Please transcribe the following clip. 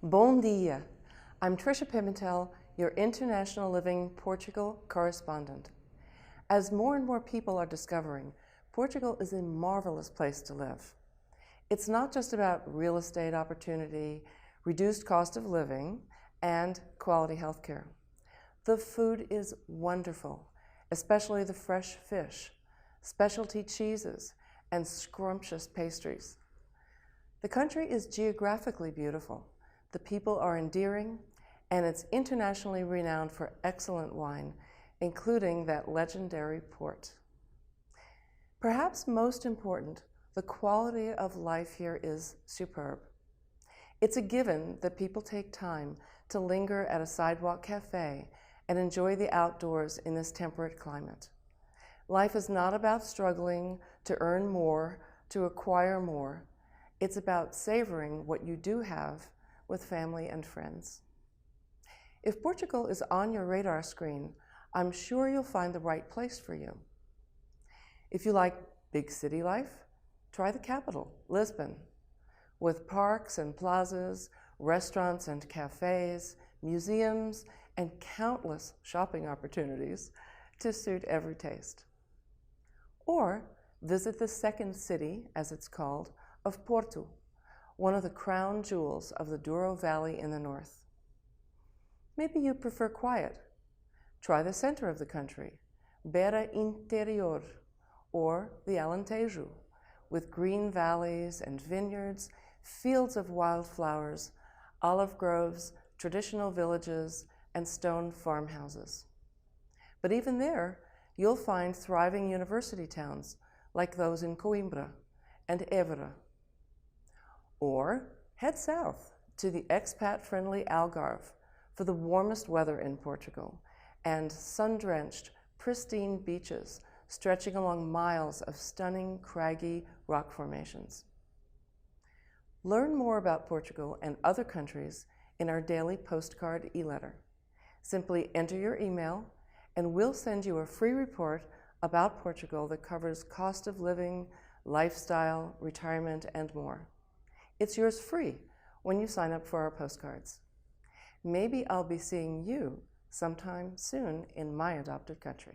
Bom dia. I'm Tricia Pimentel, your International Living Portugal correspondent. As more and more people are discovering, Portugal is a marvelous place to live. It's not just about real estate opportunity, reduced cost of living, and quality healthcare. The food is wonderful, especially the fresh fish, specialty cheeses, and scrumptious pastries. The country is geographically beautiful. The people are endearing, and it's internationally renowned for excellent wine, including that legendary port. Perhaps most important, the quality of life here is superb. It's a given that people take time to linger at a sidewalk cafe and enjoy the outdoors in this temperate climate. Life is not about struggling to earn more, to acquire more. It's about savoring what you do have with family and friends. If Portugal is on your radar screen, I'm sure you'll find the right place for you. If you like big city life, try the capital, Lisbon, with parks and plazas, restaurants and cafes, museums, and countless shopping opportunities to suit every taste. Or visit the second city, as it's called, of Porto, one of the crown jewels of the Douro Valley in the north. Maybe you prefer quiet. Try the center of the country, Beira Interior, or the Alentejo, with green valleys and vineyards, fields of wildflowers, olive groves, traditional villages, and stone farmhouses. But even there, you'll find thriving university towns like those in Coimbra and Évora. Or head south to the expat-friendly Algarve for the warmest weather in Portugal and sun-drenched, pristine beaches stretching along miles of stunning, craggy rock formations. Learn more about Portugal and other countries in our daily postcard e-letter. Simply enter your email and we'll send you a free report about Portugal that covers cost of living, lifestyle, retirement, and more. It's yours free when you sign up for our postcards. Maybe I'll be seeing you sometime soon in my adopted country.